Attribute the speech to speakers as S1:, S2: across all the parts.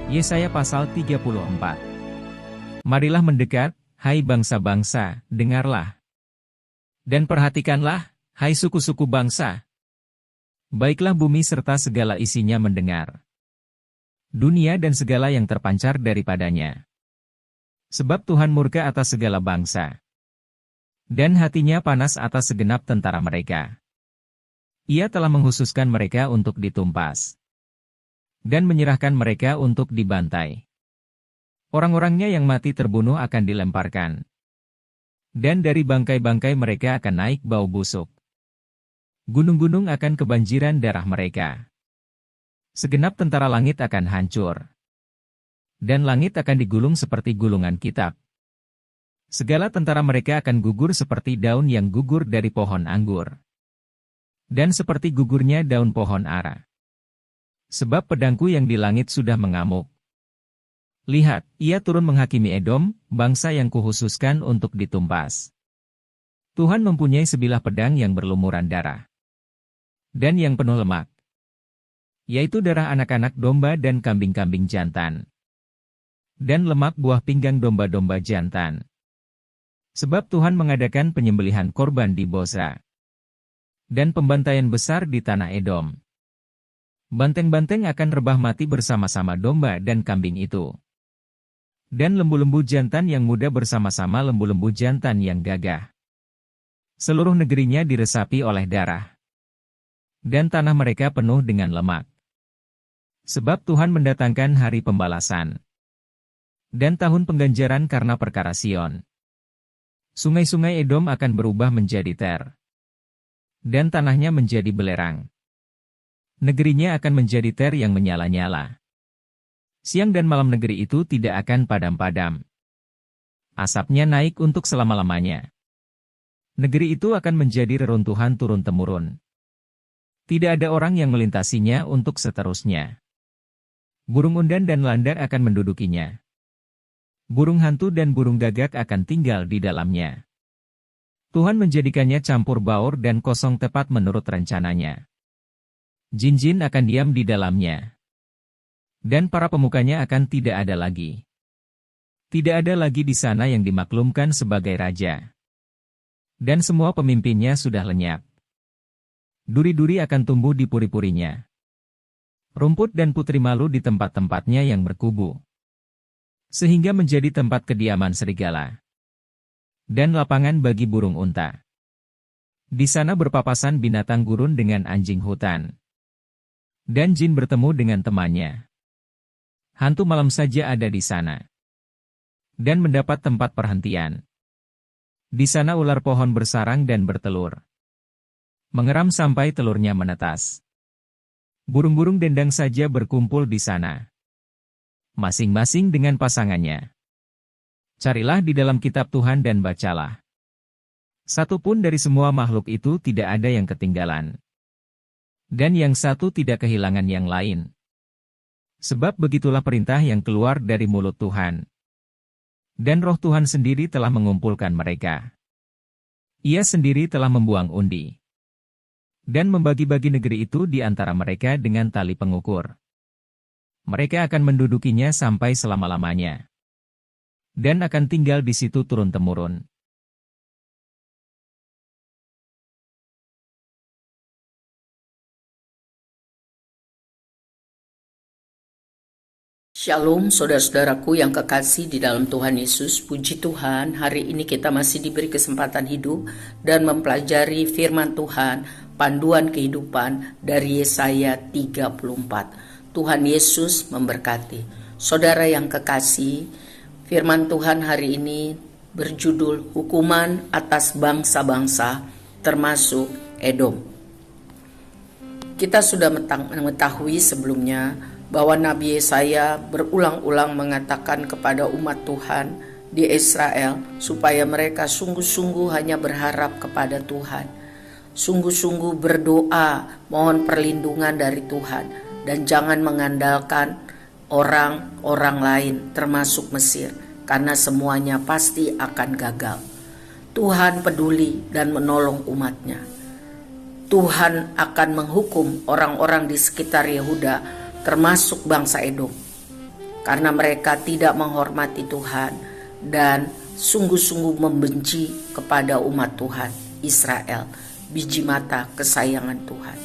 S1: Yesaya pasal 34. Marilah mendekat, hai bangsa-bangsa, dengarlah. Dan perhatikanlah, hai suku-suku bangsa. Baiklah bumi serta segala isinya mendengar. Dunia dan segala yang terpancar daripadanya. Sebab Tuhan murka atas segala bangsa. Dan hatinya panas atas segenap tentara mereka. Ia telah menghususkan mereka untuk ditumpas. Dan menyerahkan mereka untuk dibantai. Orang-orangnya yang mati terbunuh akan dilemparkan. Dan dari bangkai-bangkai mereka akan naik bau busuk. Gunung-gunung akan kebanjiran darah mereka. Segenap tentara langit akan hancur. Dan langit akan digulung seperti gulungan kitab. Segala tentara mereka akan gugur seperti daun yang gugur dari pohon anggur. Dan seperti gugurnya daun pohon ara. Sebab pedangku yang di langit sudah mengamuk. Lihat, ia turun menghakimi Edom, bangsa yang kuhususkan untuk ditumpas. Tuhan mempunyai sebilah pedang yang berlumuran darah. Dan yang penuh lemak. Yaitu darah anak-anak domba dan kambing-kambing jantan. Dan lemak buah pinggang domba-domba jantan. Sebab Tuhan mengadakan penyembelihan korban di Bozra. Dan pembantaian besar di tanah Edom. Banteng-banteng akan rebah mati bersama-sama domba dan kambing itu. Dan lembu-lembu jantan yang muda bersama-sama lembu-lembu jantan yang gagah. Seluruh negerinya diresapi oleh darah. Dan tanah mereka penuh dengan lemak. Sebab Tuhan mendatangkan hari pembalasan. Dan tahun pengganjaran karena perkara Sion. Sungai-sungai Edom akan berubah menjadi ter. Dan tanahnya menjadi belerang. Negerinya akan menjadi ter yang menyala-nyala. Siang dan malam negeri itu tidak akan padam-padam. Asapnya naik untuk selama-lamanya. Negeri itu akan menjadi reruntuhan turun-temurun. Tidak ada orang yang melintasinya untuk seterusnya. Burung undan dan landak akan mendudukinya. Burung hantu dan burung gagak akan tinggal di dalamnya. Tuhan menjadikannya campur baur dan kosong tepat menurut rencananya. Jin-jin akan diam di dalamnya. Dan para pemukanya akan tidak ada lagi. Tidak ada lagi di sana yang dimaklumkan sebagai raja. Dan semua pemimpinnya sudah lenyap. Duri-duri akan tumbuh di puri-purinya. Rumput dan putri malu di tempat-tempatnya yang berkubu. Sehingga menjadi tempat kediaman serigala. Dan lapangan bagi burung unta. Di sana berpapasan binatang gurun dengan anjing hutan. Dan jin bertemu dengan temannya. Hantu malam saja ada di sana. Dan mendapat tempat perhentian. Di sana ular pohon bersarang dan bertelur. Mengeram sampai telurnya menetas. Burung-burung dendang saja berkumpul di sana. Masing-masing dengan pasangannya. Carilah di dalam kitab Tuhan dan bacalah. Satu pun dari semua makhluk itu tidak ada yang ketinggalan. Dan yang satu tidak kehilangan yang lain. Sebab begitulah perintah yang keluar dari mulut Tuhan. Dan roh Tuhan sendiri telah mengumpulkan mereka. Ia sendiri telah membuang undi. Dan membagi-bagi negeri itu di antara mereka dengan tali pengukur. Mereka akan mendudukinya sampai selama-lamanya. Dan akan tinggal di situ turun-temurun.
S2: Shalom saudara-saudaraku yang kekasih di dalam Tuhan Yesus. Puji Tuhan, hari ini kita masih diberi kesempatan hidup dan mempelajari firman Tuhan, panduan kehidupan dari Yesaya 34. Tuhan Yesus memberkati. Saudara yang kekasih, firman Tuhan hari ini berjudul Hukuman atas bangsa-bangsa termasuk Edom. Kita sudah mengetahui sebelumnya bahwa Nabi Yesaya berulang-ulang mengatakan kepada umat Tuhan di Israel supaya mereka sungguh-sungguh hanya berharap kepada Tuhan. Sungguh-sungguh berdoa, mohon perlindungan dari Tuhan dan jangan mengandalkan orang-orang lain termasuk Mesir karena semuanya pasti akan gagal. Tuhan peduli dan menolong umatnya. Tuhan akan menghukum orang-orang di sekitar Yehuda termasuk bangsa Edom. karena mereka tidak menghormati Tuhan dan sungguh-sungguh membenci kepada umat Tuhan, Israel, biji mata kesayangan Tuhan.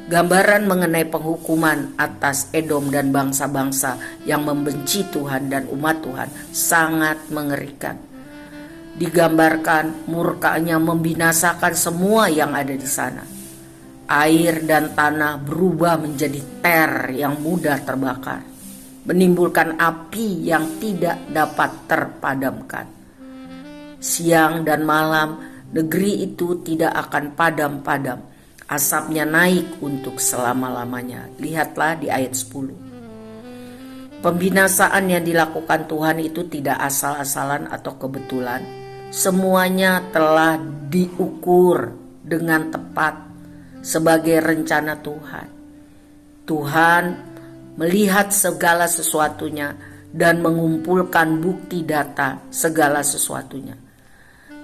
S2: Gambaran mengenai penghukuman atas Edom dan bangsa-bangsa yang membenci Tuhan dan umat Tuhan sangat mengerikan. Digambarkan murkanya membinasakan semua yang ada di sana. Air dan tanah berubah menjadi ter yang mudah terbakar, menimbulkan api yang tidak dapat terpadamkan. Siang dan malam negeri itu tidak akan padam-padam, asapnya naik untuk selama-lamanya. Lihatlah di ayat 10. Pembinasaan yang dilakukan Tuhan itu tidak asal-asalan atau kebetulan. Semuanya telah diukur dengan tepat sebagai rencana Tuhan. Tuhan melihat segala sesuatunya dan mengumpulkan bukti data segala sesuatunya.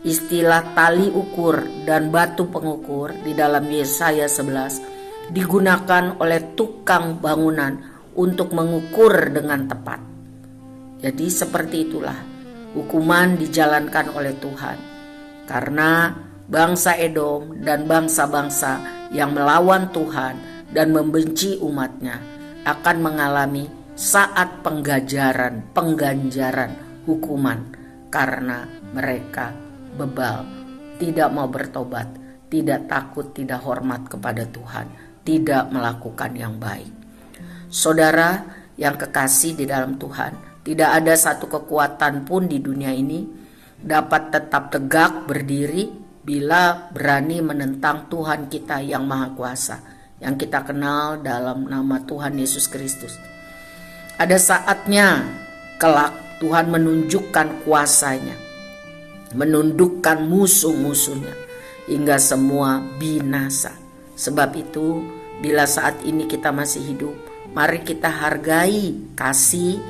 S2: Istilah tali ukur dan batu pengukur di dalam Yesaya 11 digunakan oleh tukang bangunan untuk mengukur dengan tepat. Jadi seperti itulah hukuman dijalankan oleh Tuhan, karena bangsa Edom dan bangsa-bangsa yang melawan Tuhan dan membenci umatnya akan mengalami saat pengganjaran hukuman karena mereka bebal, tidak mau bertobat, tidak takut, tidak hormat kepada Tuhan, tidak melakukan yang baik. Saudara yang kekasih di dalam Tuhan, tidak ada satu kekuatan pun di dunia ini dapat tetap tegak berdiri bila berani menentang Tuhan kita yang Maha Kuasa, yang kita kenal dalam nama Tuhan Yesus Kristus. Ada saatnya kelak Tuhan menunjukkan kuasanya, menundukkan musuh-musuhnya hingga semua binasa. Sebab itu, bila saat ini kita masih hidup, mari kita hargai kasih,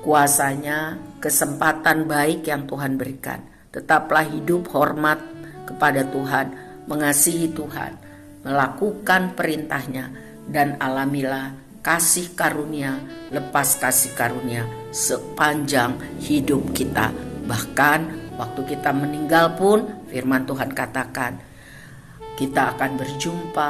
S2: kuasanya, kesempatan baik yang Tuhan berikan. Tetaplah hidup hormat kepada Tuhan, mengasihi Tuhan, melakukan perintahnya, dan alamilah kasih karunia lepas kasih karunia sepanjang hidup kita. Bahkan waktu kita meninggal pun firman Tuhan katakan kita akan berjumpa,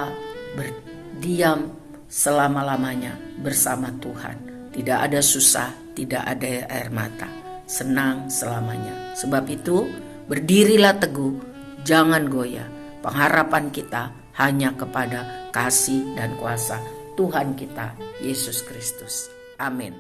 S2: berdiam selama-lamanya bersama Tuhan. Tidak ada susah, tidak ada air mata, senang selamanya. Sebab itu berdirilah teguh, jangan goyah. Pengharapan kita hanya kepada kasih dan kuasa Tuhan kita Yesus Kristus. Amin.